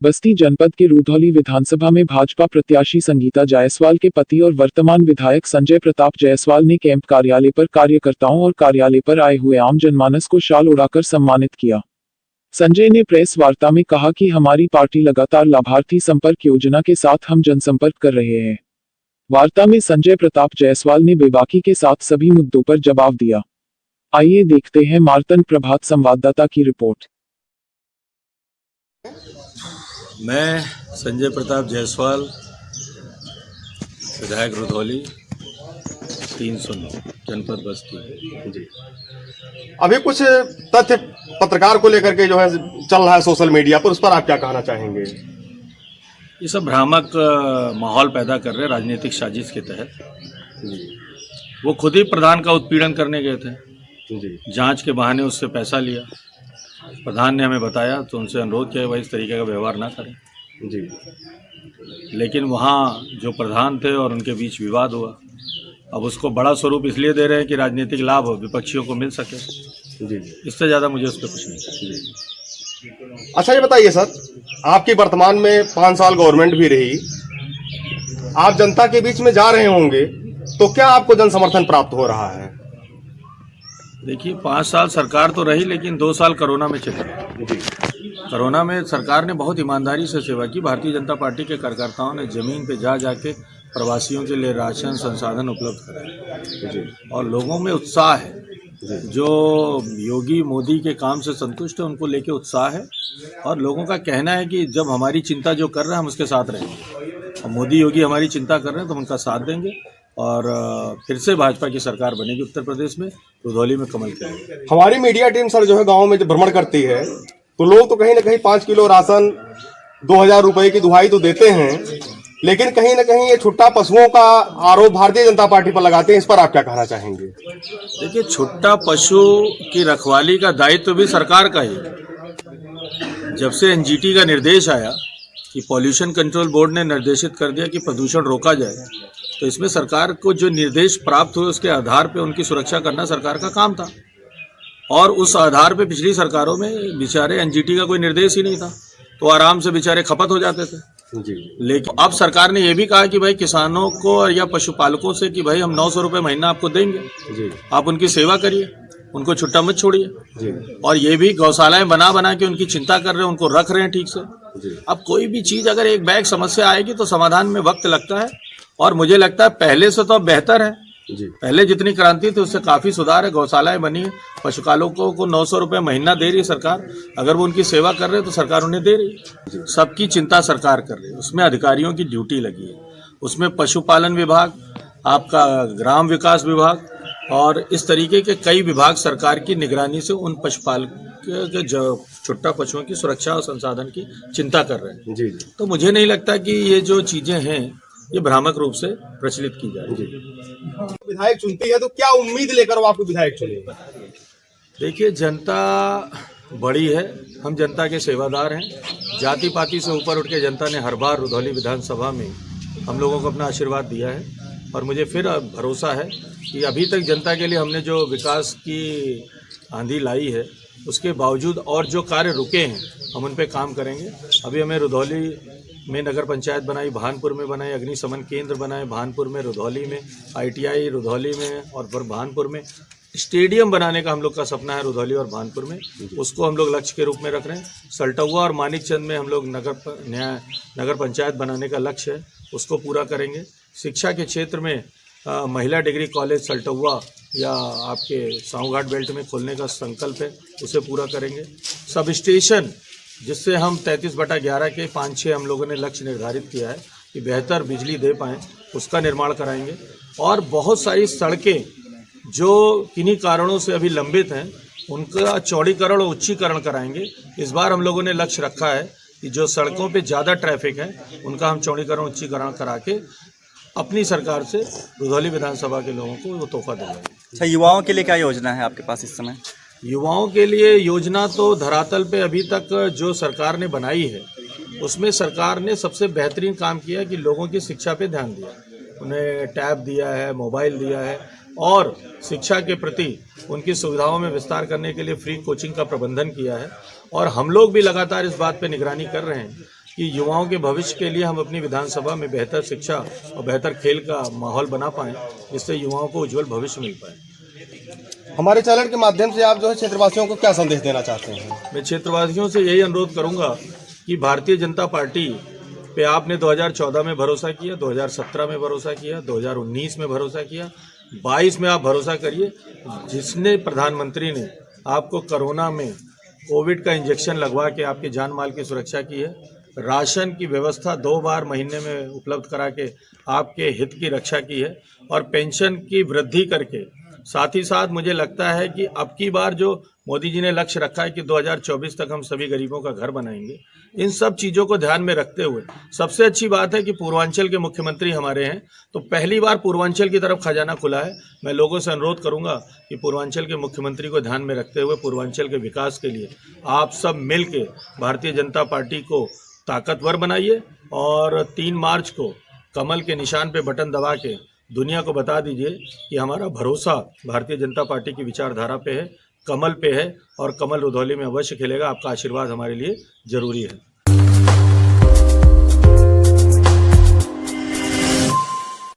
बस्ती जनपद के रुधौली विधानसभा में भाजपा प्रत्याशी संगीता जायसवाल के पति और वर्तमान विधायक संजय प्रताप जायसवाल ने कैंप कार्यालय पर कार्यकर्ताओं और कार्यालय पर आए हुए आम जनमानस को शाल उड़ाकर सम्मानित किया। संजय ने प्रेस वार्ता में कहा कि हमारी पार्टी लगातार लाभार्थी संपर्क योजना के साथ हम जनसंपर्क कर रहे हैं। वार्ता में संजय प्रताप जायसवाल ने बेबाकी के साथ सभी मुद्दों पर जवाब दिया। आइए देखते हैं मार्तंड प्रभात संवाददाता की रिपोर्ट। मैं संजय प्रताप जायसवाल, विधायक रुधौली 309 जनपद बस्ती जी। अभी कुछ तथ्य पत्रकार को लेकर के जो है चल रहा है सोशल मीडिया पर, उस पर आप क्या कहना चाहेंगे? ये सब भ्रामक माहौल पैदा कर रहे राजनीतिक साजिश के तहत। वो खुद ही प्रधान का उत्पीड़न करने गए थे जी। जांच के बहाने उससे पैसा लिया। प्रधान ने हमें बताया तो उनसे अनुरोध किया भाई इस तरीके का व्यवहार ना करें जी। लेकिन वहाँ जो प्रधान थे और उनके बीच विवाद हुआ। अब उसको बड़ा स्वरूप इसलिए दे रहे हैं कि राजनीतिक लाभ विपक्षियों को मिल सके जी। इससे ज़्यादा मुझे उस पर कुछ नहीं चाहिए। अच्छा, ये बताइए सर, आपकी वर्तमान में 5 साल गवर्नमेंट भी रही, आप जनता के बीच में जा रहे होंगे, तो क्या आपको जन समर्थन प्राप्त हो रहा है? देखिए 5 साल सरकार तो रही, लेकिन 2 साल कोरोना में चले। कोरोना में सरकार ने बहुत ईमानदारी से सेवा की। भारतीय जनता पार्टी के कार्यकर्ताओं ने जमीन पे जाके प्रवासियों के लिए राशन संसाधन उपलब्ध कराए और लोगों में उत्साह है। जो योगी मोदी के काम से संतुष्ट है उनको लेके उत्साह है और लोगों का कहना है कि जब हमारी चिंता जो कर रहे हैं हम उसके साथ रहेंगे और मोदी योगी हमारी चिंता कर रहे हैं तो हम उनका साथ देंगे और फिर से भाजपा की सरकार बनेगी उत्तर प्रदेश में, रुधौली में कमल खिलेगा। हमारी मीडिया टीम सर जो है गाँव में जब भ्रमण करती है तो लोग तो कहीं ना कहीं 5 किलो राशन 2000 रुपए की दुहाई तो देते हैं, लेकिन कहीं ना कहीं ये छुट्टा पशुओं का आरोप भारतीय जनता पार्टी पर लगाते हैं। इस पर आप क्या कहना चाहेंगे? देखिए छुट्टा पशु की रखवाली का दायित्व भी सरकार का ही है। जब से एनजीटी का निर्देश आया कि पॉल्यूशन कंट्रोल बोर्ड ने निर्देशित कर दिया कि प्रदूषण रोका जाए, तो इसमें सरकार को जो निर्देश प्राप्त हुए उसके आधार पर उनकी सुरक्षा करना सरकार का काम था और उस आधार पे पिछली सरकारों में बेचारे एनजीटी का कोई निर्देश ही नहीं था तो आराम से बेचारे खपत हो जाते थे जी। लेकिन अब सरकार ने यह भी कहा कि भाई किसानों को या पशुपालकों से कि भाई हम 900 रुपये महीना आपको देंगे जी। आप उनकी सेवा करिए, उनको छुट्टा मत छोड़िए और ये भी गौशालाएं बना के उनकी चिंता कर रहे हैं, उनको रख रहे हैं ठीक से जी। अब कोई भी चीज अगर एक बैग समस्या आएगी तो समाधान में वक्त लगता है और मुझे लगता है पहले से तो अब बेहतर है जी। पहले जितनी क्रांति थी उससे काफी सुधार है। गौशालाएं बनी है, पशुपालकों को 900 रुपये महीना दे रही है सरकार। अगर वो उनकी सेवा कर रहे हैं तो सरकार उन्हें दे रही है। सबकी चिंता सरकार कर रही है, उसमें अधिकारियों की ड्यूटी लगी है। उसमें पशुपालन विभाग, आपका ग्राम विकास विभाग और इस तरीके के कई विभाग सरकार की निगरानी से उन पशुपालक के जो छुट्टा पशुओं की सुरक्षा और संसाधन की चिंता कर रहे हैं जी। तो मुझे नहीं लगता कि ये जो चीजें हैं ये भ्रामक रूप से प्रचलित की जा रही है। विधायक चुनती है तो क्या उम्मीद लेकर वो आपको विधायक चुनेगा? देखिए जनता बड़ी है, हम जनता के सेवादार हैं। जाति पाति से ऊपर उठ के जनता ने हर बार रुधौली विधानसभा में हम लोगों को अपना आशीर्वाद दिया है और मुझे फिर भरोसा है कि अभी तक जनता के लिए हमने जो विकास की आंधी लाई है उसके बावजूद और जो कार्य रुके हैं हम उन पे काम करेंगे। अभी हमें रुधौली में नगर पंचायत बनाई, भानपुर में बनाई, अग्निशमन केंद्र बनाए भानपुर में, रुधौली में ITI रुधौली में और फिर भानपुर में स्टेडियम बनाने का हम लोग का सपना है रुधौली और भानपुर में। उसको हम लोग लक्ष्य के रूप में रख रहे हैं। सल्टौवा और मानिकचंद में हम लोग नगर पंचायत बनाने का लक्ष्य है, उसको पूरा करेंगे। शिक्षा के क्षेत्र में महिला डिग्री कॉलेज सल्टौवा या आपके साहूघाट बेल्ट में खोलने का संकल्प है, उसे पूरा करेंगे। सब स्टेशन जिससे हम 33/11 के 5-6 हम लोगों ने लक्ष्य निर्धारित किया है कि बेहतर बिजली दे पाएँ, उसका निर्माण कराएंगे। और बहुत सारी सड़कें जो किन्हीं कारणों से अभी लंबित हैं उनका चौड़ीकरण और उच्चीकरण कराएंगे। इस बार हम लोगों ने लक्ष्य रखा है कि जो सड़कों पे ज़्यादा ट्रैफिक है उनका हम चौड़ीकरण उच्चीकरण करा के अपनी सरकार से रुधौली विधानसभा के लोगों को वो तोहफा देंगे। अच्छा, युवाओं के लिए क्या योजना है आपके पास इस समय? युवाओं के लिए योजना तो धरातल पे अभी तक जो सरकार ने बनाई है उसमें सरकार ने सबसे बेहतरीन काम किया कि लोगों की शिक्षा पे ध्यान दिया। उन्हें टैब दिया है, मोबाइल दिया है और शिक्षा के प्रति उनकी सुविधाओं में विस्तार करने के लिए फ्री कोचिंग का प्रबंधन किया है। और हम लोग भी लगातार इस बात पे निगरानी कर रहे हैं कि युवाओं के भविष्य के लिए हम अपनी विधानसभा में बेहतर शिक्षा और बेहतर खेल का माहौल बना पाएँ, जिससे युवाओं को उज्जवल भविष्य मिल पाए। हमारे चैनल के माध्यम से आप जो है क्षेत्रवासियों को क्या संदेश देना चाहते हैं? मैं क्षेत्रवासियों से यही अनुरोध करूंगा कि भारतीय जनता पार्टी पे आपने 2014 में भरोसा किया, 2017 में भरोसा किया, 2019 में भरोसा किया, 22 में आप भरोसा करिए। जिसने प्रधानमंत्री ने आपको कोरोना में कोविड का इंजेक्शन लगवा के आपके जान माल की सुरक्षा की है, राशन की व्यवस्था 2 बार महीने में उपलब्ध करा के आपके हित की रक्षा की है और पेंशन की वृद्धि करके, साथ ही साथ मुझे लगता है कि अब की बार जो मोदी जी ने लक्ष्य रखा है कि 2024 तक हम सभी गरीबों का घर बनाएंगे, इन सब चीज़ों को ध्यान में रखते हुए सबसे अच्छी बात है कि पूर्वांचल के मुख्यमंत्री हमारे हैं, तो पहली बार पूर्वांचल की तरफ खजाना खुला है। मैं लोगों से अनुरोध करूंगा कि पूर्वांचल के मुख्यमंत्री को ध्यान में रखते हुए पूर्वांचल के विकास के लिए आप सब मिल के भारतीय जनता पार्टी को ताकतवर बनाइए और 3 मार्च को कमल के निशान पे बटन दबा के दुनिया को बता दीजिए कि हमारा भरोसा भारतीय जनता पार्टी की विचारधारा पे है, कमल पे है और कमल रुधौली में अवश्य खिलेगा। आपका आशीर्वाद हमारे लिए जरूरी है।